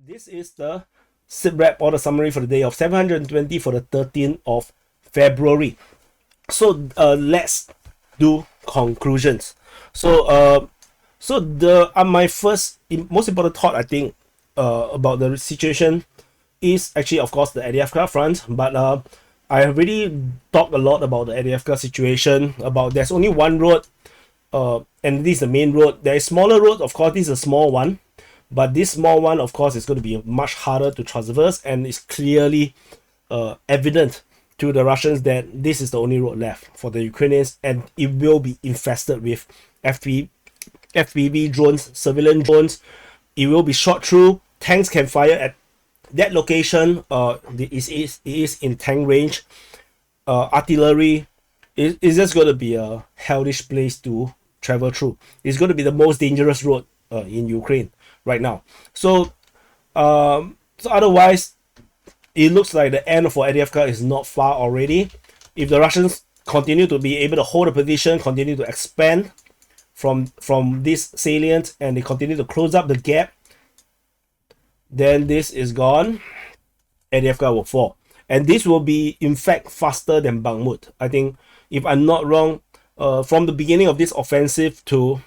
This is the SITREP or the summary for the day of 720 for the 13th of February. So let's do conclusions. So my first most important thought I think about the situation is actually of course the ADFK front, but I have really talked a lot about the ADFK situation. About there's only one road, and this is the main road. There is smaller road, of course. This is a small one, but this small one, of course, is going to be much harder to traverse, and it's clearly evident to the Russians that this is the only road left for the Ukrainians, and it will be infested with FPV drones, surveillance drones. It will be shot through. Tanks can fire at that location. It is in tank range. Artillery is just going to be a hellish place to travel through. It's going to be the most dangerous road in Ukraine right now. So otherwise, it looks like the end for ADFK is not far already. If the Russians continue to be able to hold a position, continue to expand from this salient, and they continue to close up the gap, then this is gone. ADFK will fall. And this will be, in fact, faster than Bakhmut. I think, if I'm not wrong, from the beginning of this offensive to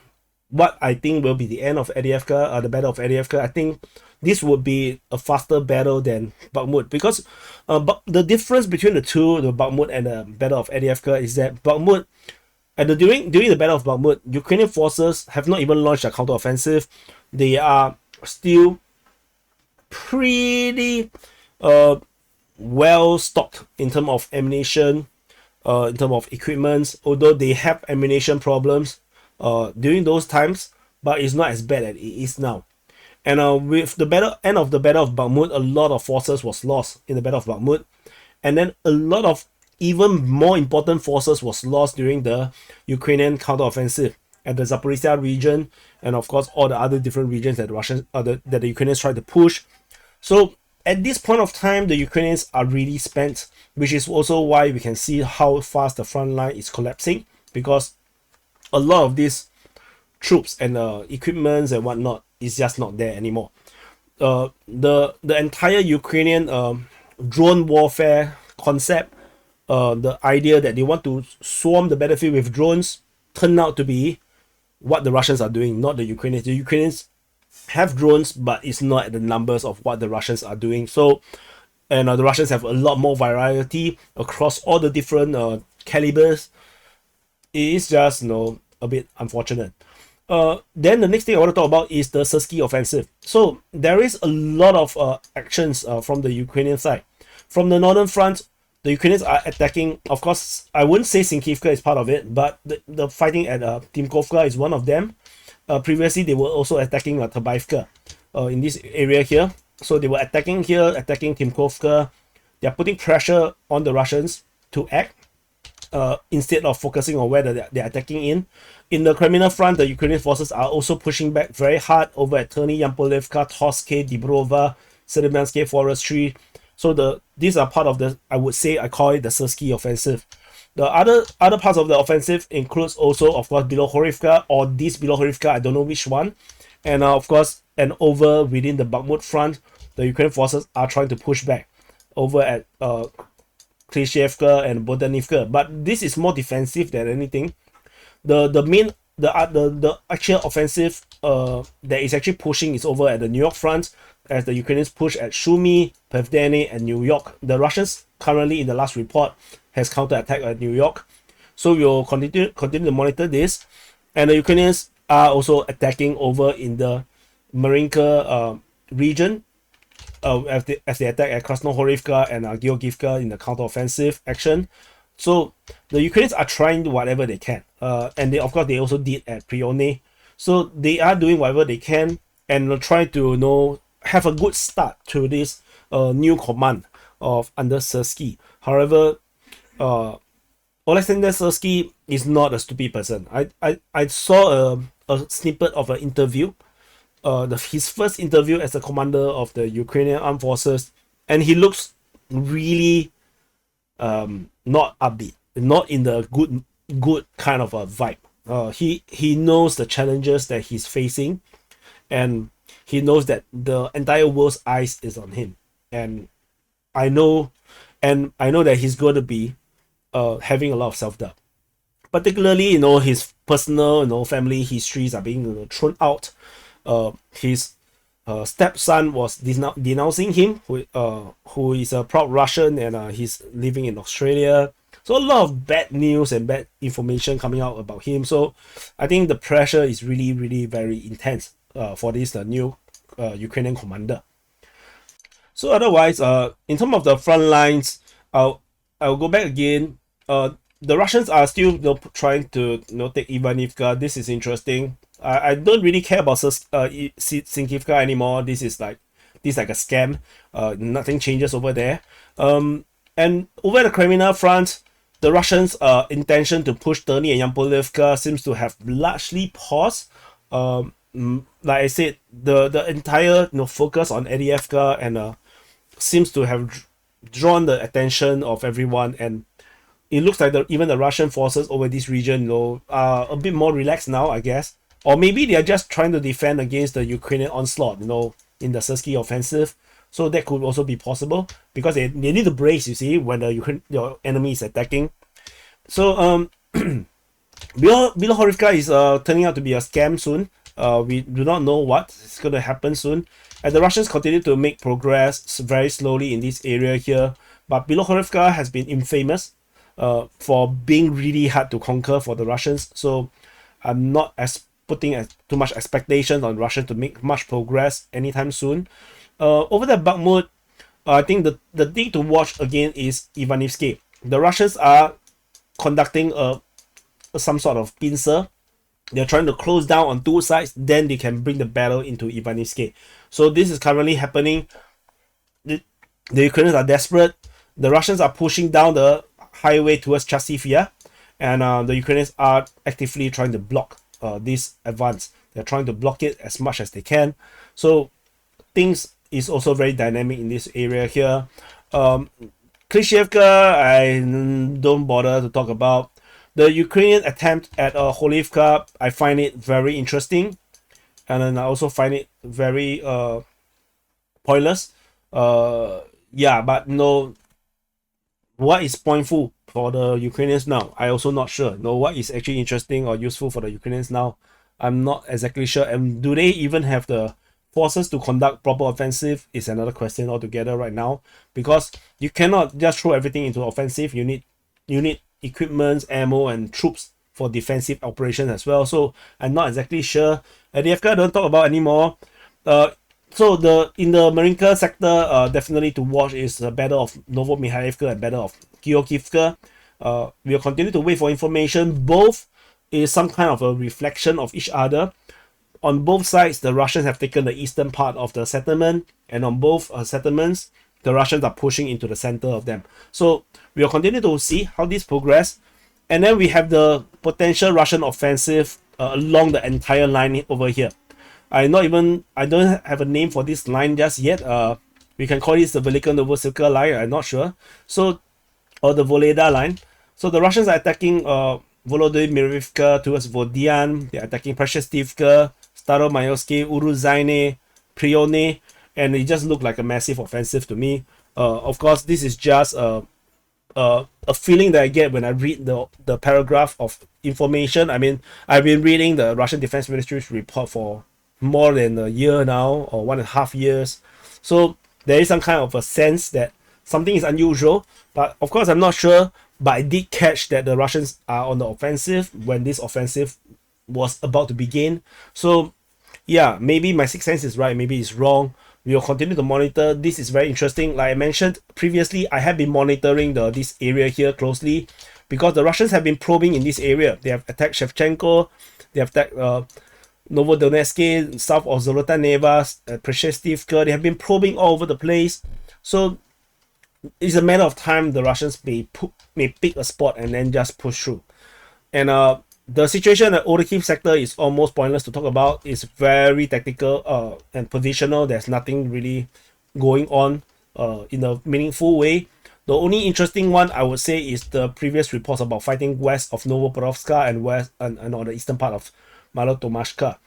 what I think will be the end of ADFK, the battle of ADFK, I think this would be a faster battle than Bakhmut. Because the difference between the two, the Bakhmut and the battle of ADFK, is that Bakhmut, during the battle of Bakhmut, Ukrainian forces have not even launched a counteroffensive. They are still pretty well stocked in terms of ammunition, in terms of equipment, although they have ammunition problems during those times, but it's not as bad as it is now. And with the end of the battle of Bakhmut, a lot of forces was lost in the battle of Bakhmut, and then a lot of even more important forces was lost during the Ukrainian counteroffensive at the Zaporizhia region, and of course all the other different regions that the Ukrainians tried to push. So at this point of time, the Ukrainians are really spent, which is also why we can see how fast the front line is collapsing, because a lot of these troops and equipments and whatnot is just not there anymore. The entire Ukrainian drone warfare concept, the idea that they want to swarm the battlefield with drones, turned out to be what the Russians are doing, not the Ukrainians. The Ukrainians have drones, but it's not at the numbers of what the Russians are doing. So, and the Russians have a lot more variety across all the different calibers. It is just, a bit unfortunate. Then the next thing I want to talk about is the SYRSKY offensive. So there is a lot of actions from the Ukrainian side. From the northern front, the Ukrainians are attacking. Of course, I wouldn't say Sinkivka is part of it, but the fighting at Timkovka is one of them. Previously, they were also attacking Tabaivka in this area here. So they were attacking here, attacking Timkovka. They're putting pressure on the Russians to act instead of focusing on where they're attacking in. In the Crimea front, the Ukrainian forces are also pushing back very hard over at Terny, Yampolivka, Toske, Dibrova, Sedemyansky Forestry. So these are part of I call it the SYRSKY offensive. The other parts of the offensive includes also, of course, Bilohorivka or this Bilohorivka, I don't know which one. And of course, and over within the Bakhmut front, the Ukrainian forces are trying to push back over at Klishevka and Bodanivka. But this is more defensive than anything. The actual offensive that is actually pushing is over at the New York front, as the Ukrainians push at Sumy, Pevdeny, and New York. The Russians currently, in the last report, has counterattacked at New York. So we'll continue to monitor this. And the Ukrainians are also attacking over in the Marinka region as they attack at Krasnohorivka and Georgivka in the counteroffensive action. So the Ukrainians are trying whatever they can. And they also did at Prione. So they are doing whatever they can and try to have a good start to this new command of under SYRSKY. However, Alexander SYRSKY is not a stupid person. I saw a snippet of an interview, his first interview as the commander of the Ukrainian armed forces, and he looks really not upbeat, not in the good kind of a vibe. He knows the challenges that he's facing, and he knows that the entire world's eyes is on him, and I know, that he's going to be having a lot of self-doubt. Particularly, his personal, family histories are being thrown out. His stepson was denouncing him, who is a proud Russian, and he's living in Australia. So a lot of bad news and bad information coming out about him. So I think the pressure is really, really very intense for this new Ukrainian commander. So otherwise, in terms of the front lines, I'll go back again. The Russians are still trying to take Ivanivka. This is interesting. I don't really care about Sinkivka anymore. This is like a scam. Nothing changes over there. And over the Crimea front, the Russians' intention to push Terny and Yampolivka seems to have largely paused. Like I said, the entire focus on Adievka and seems to have drawn the attention of everyone, and it looks like even the Russian forces over this region are a bit more relaxed now, I guess. Or maybe they are just trying to defend against the Ukrainian onslaught, in the SYRSKY offensive. So that could also be possible, because they need to brace, you see, when your enemy is attacking. So Bilohorivka is turning out to be a scam soon. We do not know what is going to happen soon. And the Russians continue to make progress very slowly in this area here. But Bilohorivka has been infamous for being really hard to conquer for the Russians. So I'm not putting too much expectation on Russians to make much progress anytime soon. Over the Bakhmut, I think the thing to watch again is Ivanivsky. The Russians are conducting some sort of pincer. They're trying to close down on two sides, then they can bring the battle into Ivanivsky. So this is currently happening. The Ukrainians are desperate. The Russians are pushing down the highway towards Chasivia, and the Ukrainians are actively trying to block this advance. They're trying to block it as much as they can. So things is also very dynamic in this area here. Klishevka, I don't bother to talk about. The Ukrainian attempt at Holivka, I find it very interesting, and then I also find it very pointless. Yeah, but what is pointful for the Ukrainians now? I also not sure. What is actually interesting or useful for the Ukrainians now? I'm not exactly sure. And do they even have the forces to conduct proper offensive is another question altogether right now, because you cannot just throw everything into offensive. You need equipment, ammo, and troops for defensive operations as well. So I'm not exactly sure. Adievka don't talk about anymore. So in the Marinka sector, definitely to watch is the Battle of Novomikhailivka and Battle of Kiyokivka. We'll continue to wait for information. Both is some kind of a reflection of each other. On both sides, the Russians have taken the eastern part of the settlement, and on both settlements, the Russians are pushing into the center of them. So we'll continue to see how this progress. And then we have the potential Russian offensive along the entire line over here. I don't have a name for this line just yet. We can call this the Velika Novosilka line, I'm not sure. So, or the Voleda line. So the Russians are attacking Volodymyrivka towards Vodian. They're attacking Preshestivka, Staromayorsky, Uruzaine, Prione, and it just looked like a massive offensive to me. Of course, this is just a feeling that I get when I read the paragraph of information. I mean, I've been reading the Russian Defense Ministry's report for more than a year now, or 1.5 years. So there is some kind of a sense that something is unusual, but of course I'm not sure. But I did catch that the Russians are on the offensive when this offensive was about to begin. So yeah, maybe my sixth sense is right, maybe it's wrong. We will continue to monitor. This is very interesting. Like I mentioned previously, I have been monitoring this area here closely, because the Russians have been probing in this area. They have attacked Shevchenko, they have attacked Novodonetsky, south of Zolota Nevas, Preshestivka. They have been probing all over the place. So it's a matter of time the Russians may pick a spot and then just push through. And the situation at Orikhiv sector is almost pointless to talk about. It's very tactical and positional. There's nothing really going on in a meaningful way. The only interesting one I would say is the previous reports about fighting west of Novoporovska and on the eastern part of Malotomashka.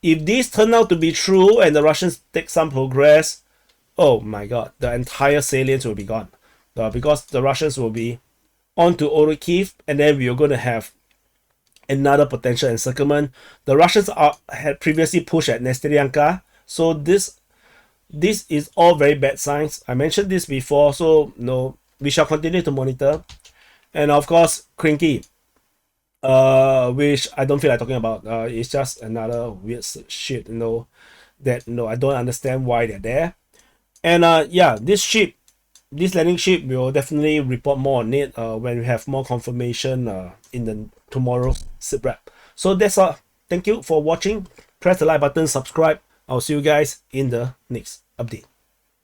If this turn out to be true and the Russians take some progress, oh my god, the entire salient will be gone. Because the Russians will be on to Orikhiv, and then we are going to have another potential encirclement. The Russians had previously pushed at Nesteryanka, so this is all very bad signs. I mentioned this before, so no, we shall continue to monitor. And of course, Krinky, which I don't feel like talking about. It's just another weird shit, that I don't understand why they're there. And yeah, this landing ship, will definitely report more on it when we have more confirmation in the tomorrow's SITREP. So that's all. Thank you for watching. Press the like button, subscribe. I'll see you guys in the next update.